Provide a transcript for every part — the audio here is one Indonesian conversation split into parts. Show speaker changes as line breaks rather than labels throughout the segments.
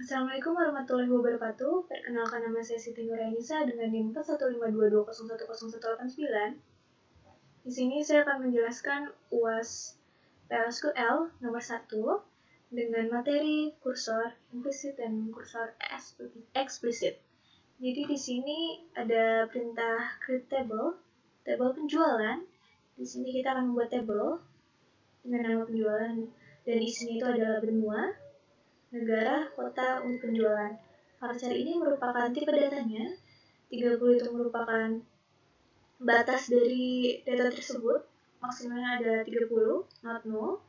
Assalamualaikum warahmatullahi wabarakatuh. Perkenalkan, nama saya Siti Nurainisa dengan NIM 41522010189. Di sini saya akan menjelaskan UAS PLSQL nomor 1 dengan materi kursor implisit dan kursor eksplisit. Jadi di sini ada perintah create table penjualan. Di sini kita akan membuat table dengan nama penjualan dan isinya itu adalah benua, negara, kota untuk penjualan. Voucher ini merupakan tipe datanya. 30 itu merupakan batas dari data tersebut. Maksimalnya ada 30, not null.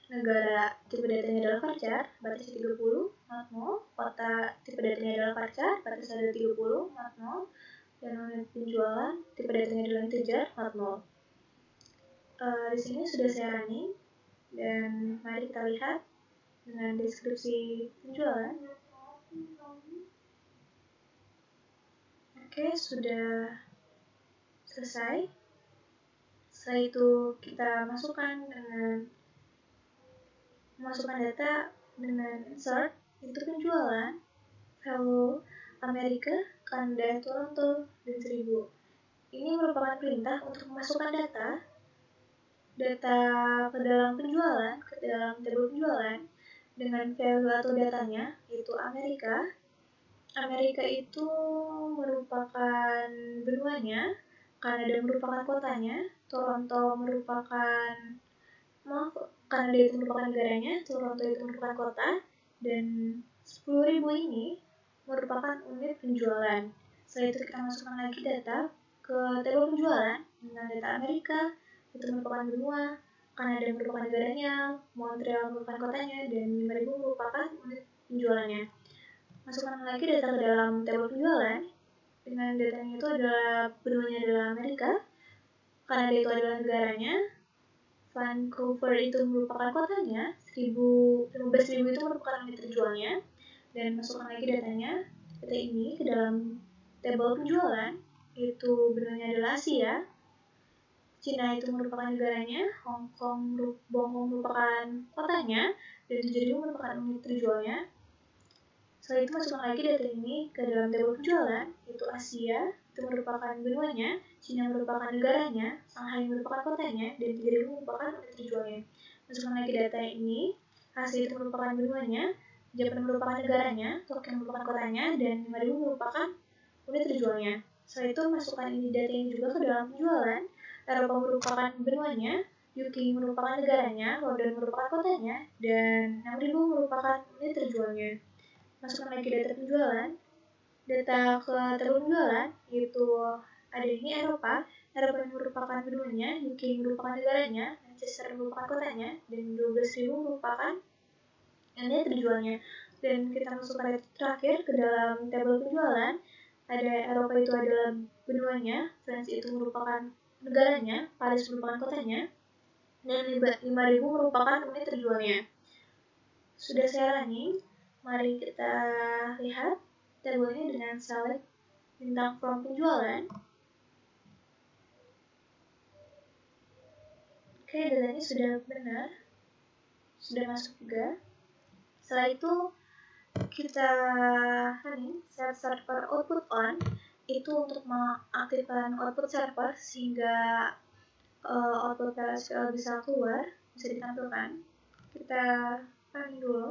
Negara tipe datanya adalah varchar, batasnya 30, not null. Kota tipe datanya adalah varchar, batasnya ada 30, not null. Dan unit penjualan tipe datanya adalah integer, not null. Di sini sudah saya running dan mari kita lihat dengan deskripsi penjualan. Oke, sudah selesai. Setelah itu kita masukkan data dengan insert, itu penjualan, value Amerika, Kanada, Toronto, dan 1000. Ini merupakan perintah untuk memasukkan data ke dalam penjualan, ke dalam tabel penjualan dengan value atau datanya, yaitu Amerika. Amerika itu merupakan benuanya, Kanada merupakan kotanya, Toronto merupakan Kanada itu merupakan negaranya, Toronto itu merupakan kota, dan 10.000 ini merupakan unit penjualan. Setelah itu kita masukkan lagi data ke tabel penjualan dengan data Amerika itu merupakan benua, Kanada merupakan negaranya, Montreal merupakan kotanya, dan 5.000 merupakan unit penjualannya. Masukkan lagi data ke dalam tabel penjualan dengan datanya itu adalah benuanya adalah Amerika, Kanada itu adalah negaranya, Vancouver itu merupakan kotanya, 15.000 itu merupakan unit terjualnya, dan masukkan lagi datanya data ini ke dalam tabel penjualan, yaitu benuanya adalah Asia, Cina itu merupakan negaranya, Hong Kong merupakan kotanya, dan 7.000 merupakan unit terjualnya. Setelah itu masukkan lagi data ini ke dalam tabel penjualan, yaitu Asia itu merupakan benuanya, Cina merupakan negaranya, Shanghai merupakan kotanya, dan 3.000 merupakan unit terjualnya. Masukkan lagi data ini, Asia itu merupakan benuanya, Jepang merupakan negaranya, Tokyo merupakan kotanya, dan 5.000 merupakan unit terjualnya. Setelah itu masukkan ini data ini juga ke dalam penjualan, Eropa merupakan benuanya, UK merupakan negaranya, London merupakan kotanya, dan 6.000 merupakan unit terjualnya. Masukkan lagi data penjualan, data ke tabel penjualan, yaitu ada ini Eropa merupakan benuanya, UK merupakan negaranya, Manchester merupakan kotanya, dan 12.000 merupakan unit terjualnya. Dan kita masukkan data terakhir ke dalam tabel penjualan, ada Eropa itu adalah benuanya, France itu merupakan negaranya, Paris merupakan kotanya, dan 5.000 merupakan unit terjualnya. Sudah saya running. Mari kita lihat tabelnya dengan select bintang from penjualan. Oke, datanya sudah benar, sudah masuk juga. Setelah itu kita running set server output on, itu untuk mengaktifkan output server sehingga output PLSQL bisa keluar, bisa ditampilkan. Kita running dulu.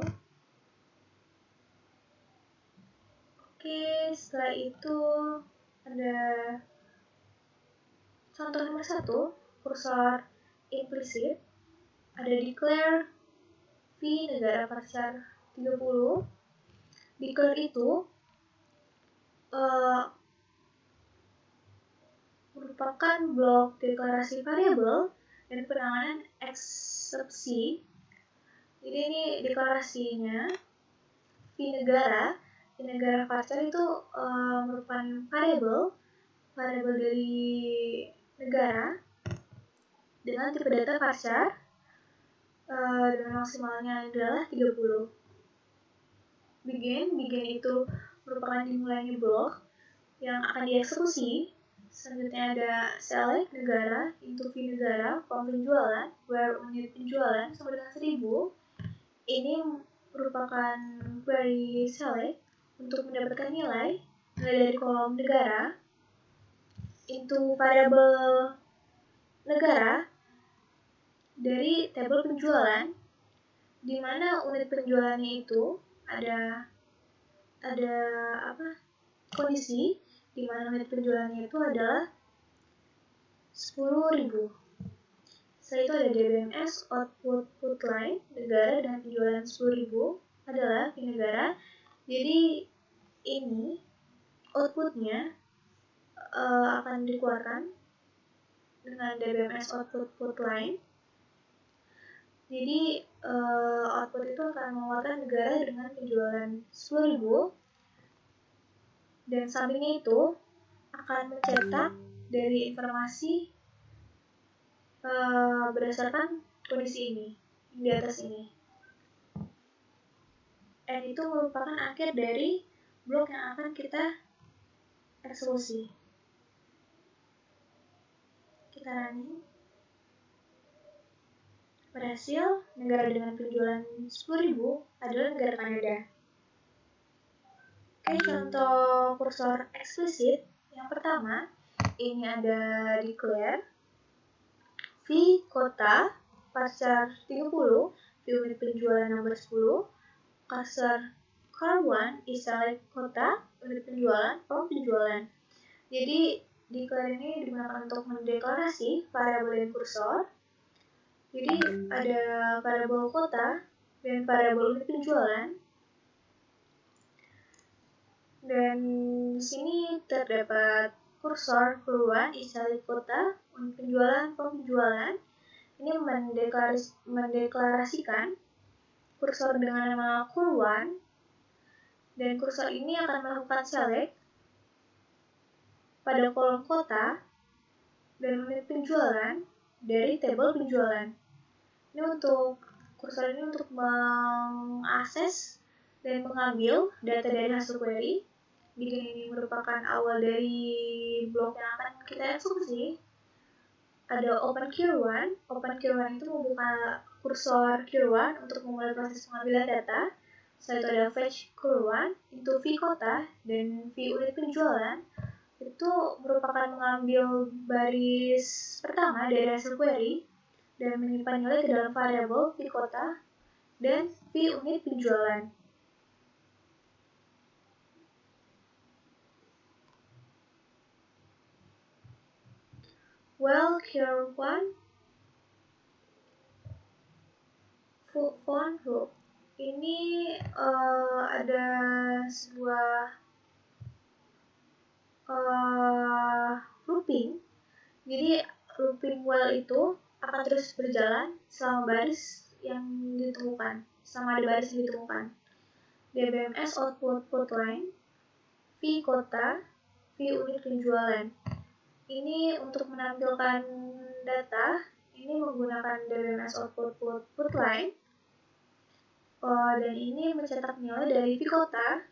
Oke, setelah itu ada contoh nomor 1, kursor implisit, ada declare v negara varchar 30. Declare itu merupakan blok deklarasi variabel dan penanganan eksepsi. Jadi ini deklarasinya v negara varchar itu merupakan variabel dari negara dengan tipe data varchar dengan maksimalnya adalah 30. Begin itu merupakan dimulainya blok yang akan dieksekusi. Selanjutnya ada select negara, into v negara, form penjualan, where unit penjualan sama dengan 1000. Ini merupakan query select untuk mendapatkan nilai dari kolom negara into variabel negara dari tabel penjualan, di mana unit penjualannya itu ada kondisi di mana unit penjualannya itu adalah 10.000. Setelah itu ada DBMS output line negara dengan penjualan 10.000 adalah di negara. Jadi ini outputnya akan dikeluarkan dengan DBMS output line. Jadi output itu akan mengeluarkan negara dengan penjualan 10.000, dan sampingnya itu akan mencetak dari informasi berdasarkan kondisi ini di atas ini. Dan itu merupakan akhir dari blok yang akan kita eksekusi. Kita running. Berhasil, negara dengan penjualan 10.000 adalah negara Kanada. Oke, contoh kursor eksplisit. Yang pertama, ini ada declare V kota pasar 30, V unit penjualan nomor 10, cursor car1 is select kota, unit penjualan, form penjualan. Jadi declare ini digunakan untuk mendeklarasi variabel dan kursor. Jadi ada variabel kota dan variabel unit penjualan. Dan di sini terdapat kursor keluar is select kota, unit penjualan, form penjualan. Ini mendeklarasikan kursor dengan nama Q1, dan kursor ini akan melakukan select pada kolom kota dan unit penjualan dari tabel penjualan. Ini untuk kursor ini untuk mengakses dan mengambil data dari hasil query. Jika ini merupakan awal dari blok yang akan kita eksekusi, ada open Q1. Open Q1 itu membuka kursor Q1 untuk memulai proses pengambilan data. Setelah itu ada fetch Q1 into V kota dan V unit penjualan. Itu merupakan mengambil baris pertama dari hasil query dan menyimpan nilai ke dalam variabel V kota dan V unit penjualan. Well, Q1 phone hook. Ini ada sebuah looping. Jadi looping while itu akan terus berjalan selama baris yang ditemukan, selama ada baris yang ditemukan. DBMS output line V kota, V unit penjualan. Ini untuk menampilkan data, ini menggunakan DBMS output line. Dan ini mencetak nilai dari V kota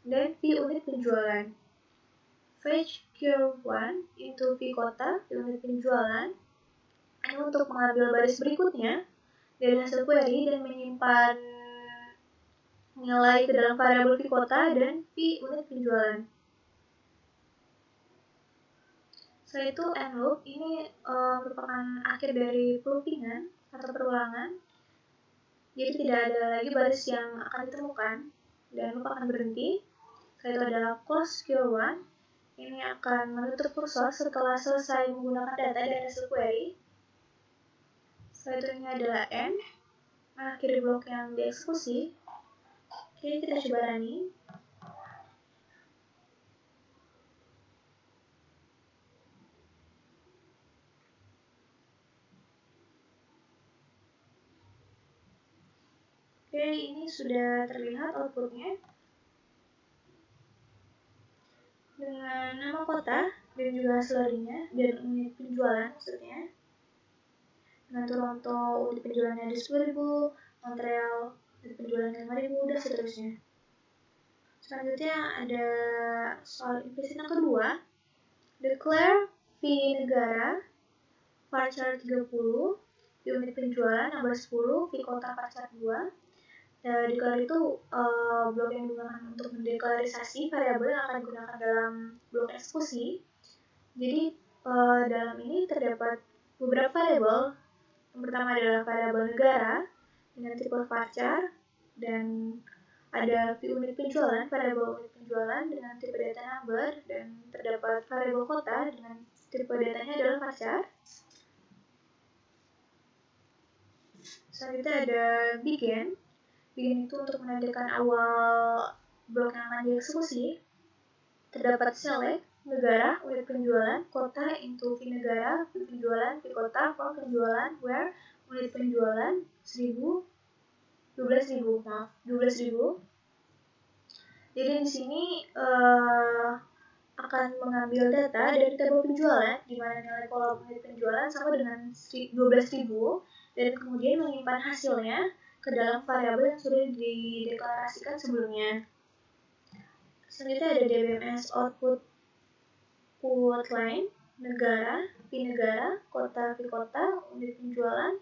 dan V unit penjualan. Fetch Q1 into V kota, V unit penjualan. Ini untuk mengambil baris berikutnya dari hasil query dan menyimpan nilai ke dalam variabel V kota dan V unit penjualan. Setelah itu end loop ini merupakan akhir dari loopingan atau perulangan. Jadi tidak ada lagi baris yang akan ditemukan dan loop akan berhenti. Setelah itu ada close Q1. Ini akan menutup kursor setelah selesai menggunakan data dari hasil query. Setelah itu ini adalah end, mengakhiri blok yang dieksekusi. Oke, kita coba running. Oke, ini sudah terlihat outputnya dengan nama kota dan juga hasilnya dan unit penjualan maksudnya. Dengan Toronto unit penjualannya ada 10.000, Montreal unit penjualannya 5.000, dan seterusnya. Selanjutnya ada soal implisit yang kedua. Declare V negara varchar 30, V unit penjualan nomor 10, V kota varchar 2. Declare itu blok yang digunakan untuk mendeklarasi variabel yang akan digunakan dalam blok eksekusi. Jadi dalam ini terdapat beberapa variabel. Yang pertama adalah variabel negara dengan tipe varchar, dan ada unit penjualan, variabel unit penjualan dengan tipe data number, dan terdapat variabel kota dengan tipe datanya adalah varchar. Selanjutnya ada begin. Begin itu untuk menandakan awal blok yang akan dieksekusi. Terdapat select, negara, unit penjualan, kota into fee negara, fee penjualan, fee kota, form penjualan, where, unit penjualan, 12.000. Jadi di sini akan mengambil data dari tabel penjualan, di mana nilai kolom unit penjualan sama dengan 12.000, dan kemudian menyimpan hasilnya ke dalam variabel yang sudah dideklarasikan sebelumnya. Selanjutnya ada DBMS output line, negara, fee negara, kota, fee kota, unit penjualan.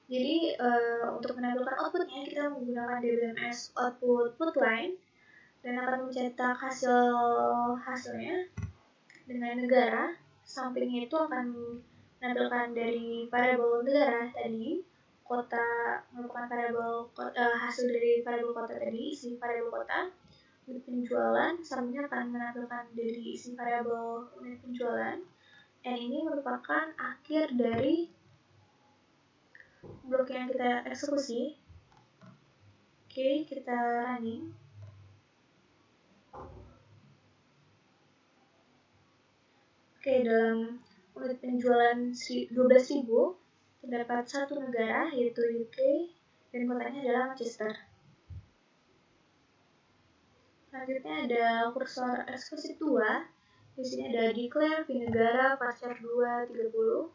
Jadi untuk menampilkan outputnya kita menggunakan DBMS output line dan akan mencetak hasilnya dengan negara. Sampingnya itu akan menampilkan dari variabel negara tadi, kota merupakan variabel hasil dari variabel kota tadi, isi variabel kota. Unit penjualan sampingnya akan menampilkan dari isi variabel unit penjualan. N ini merupakan akhir dari blok yang kita eksekusi. Oke, kita running. Oke, dalam unit penjualan 12.000 terdapat satu negara yaitu UK dan kotanya adalah Manchester. Selanjutnya ada kursor eksekusi 2. Di sini ada declare, fee negara, varchar 2, 30,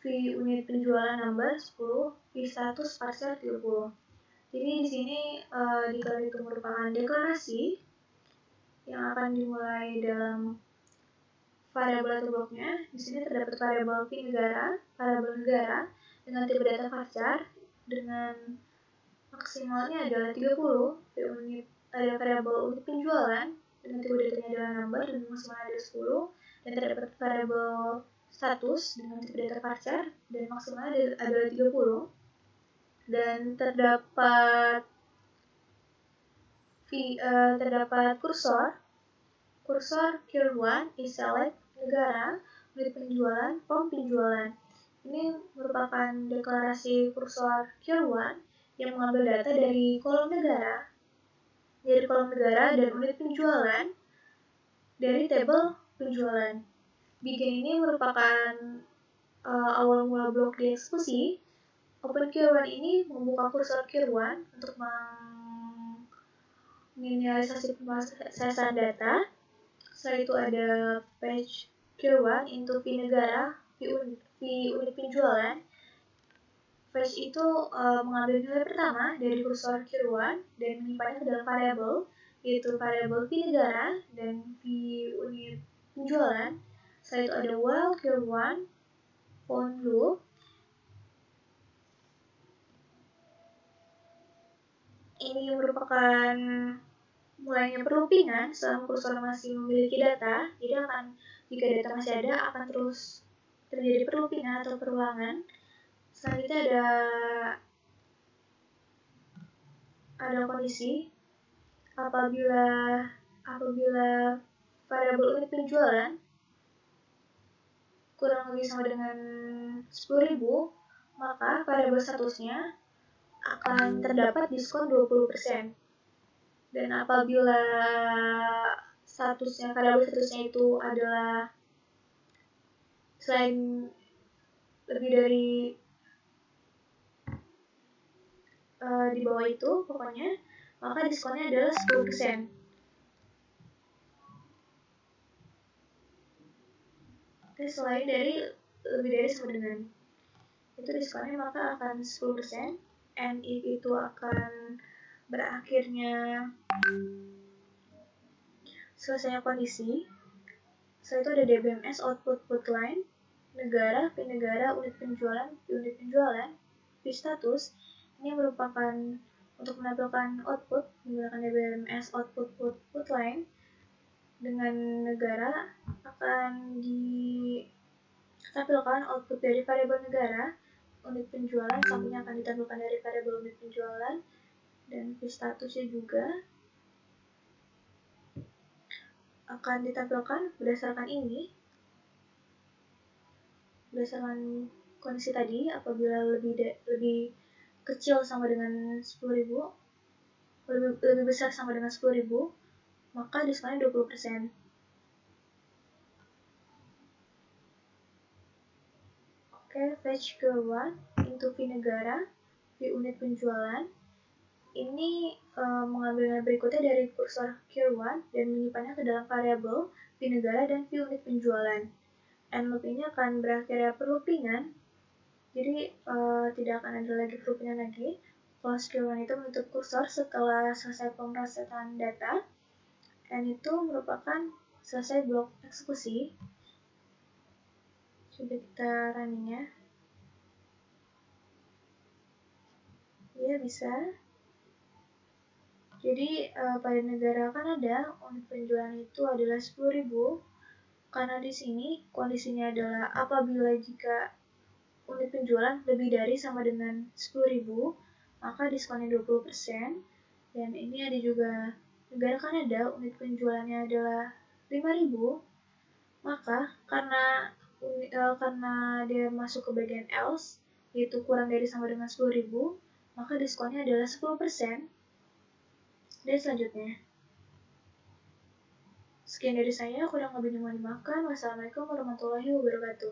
fee unit penjualan number 10, fee status varchar 30. Jadi di sini declare itu merupakan deklarasi yang akan dimulai dalam variabel atau bloknya. Di sini terdapat variabel fee negara, variabel negara dengan tipe data varchar dengan maksimalnya adalah 30, fee unit ada variabel unit penjualan dengan tipe datanya adalah number dan maksimalnya ada 10, dan terdapat variabel status dengan tipe data varchar dan maksimalnya adalah 30, dan terdapat kursor Q1 is select negara, unit penjualan, form penjualan. Ini merupakan deklarasi kursor Q1 yang mengambil data dari kolom negara dan unit penjualan dari tabel penjualan. Begin ini merupakan awal mula blok dieksekusi. Open Q1 ini membuka kursor Q1 untuk minimalisasi pemrosesan data. Setelah itu ada page Q1 into fee negara, fee unit penjualan. Page itu mengambil nilai pertama dari kursor Q1 dan menyimpannya ke dalam variabel, yaitu variabel fee negara dan fee unit penjualan. Setelah itu ada while Q1 found loop. Ini merupakan mulainya perloopingan selama kursor masih memiliki data. Jadi jika data masih ada, akan terus terjadi perloopingan atau perulangan. Selanjutnya ada kondisi apabila variabel unit penjualan kurang lebih sama dengan 10.000, maka variabel statusnya akan terdapat diskon 20%. Dan apabila variabel statusnya itu adalah selain lebih dari di bawah itu pokoknya, maka diskonnya adalah 10%. Oke, selain lebih dari sama dengan itu diskonnya, maka akan 10%. And if itu akan berakhirnya selesainya kondisi. Setelah itu ada DBMS output line, negara, fee negara, unit penjualan, fee status. Ini merupakan untuk menampilkan output menggunakan DBMS output line dengan negara akan ditampilkan output dari variabel negara, unit penjualan, sampingnya akan ditampilkan dari variabel unit penjualan, dan statusnya juga akan ditampilkan berdasarkan ini, berdasarkan kondisi tadi. Apabila lebih kecil sama dengan 10.000, lebih besar sama dengan 10.000, maka diskonnya 20%. Oke, fetch Q1 into V negara, V unit penjualan. Ini mengambil nilai berikutnya dari kursor Q1 dan menyimpannya ke dalam variabel V negara dan V unit penjualan. And loop ini akan berakhir ya perloopingan, jadi tidak akan ada lagi perloopingan lagi. Close Q1 itu menutup kursor setelah selesai pemrosesan data, and itu merupakan selesai blok eksekusi. Coba kita running ya. Ya, bisa. Jadi pada negara Kanada unit penjualan itu adalah 10.000, karena di sini kondisinya adalah apabila jika unit penjualan lebih dari sama dengan 10.000, maka diskonnya 20%. Dan ini ada juga negara Kanada unit penjualannya adalah 5.000, maka karena dia masuk ke bagian else, yaitu kurang dari sama dengan 10.000, maka diskonnya adalah 10%. Dan selanjutnya, sekian dari saya, kurang lebihnya mohon dimaafkan. Wassalamualaikum warahmatullahi wabarakatuh.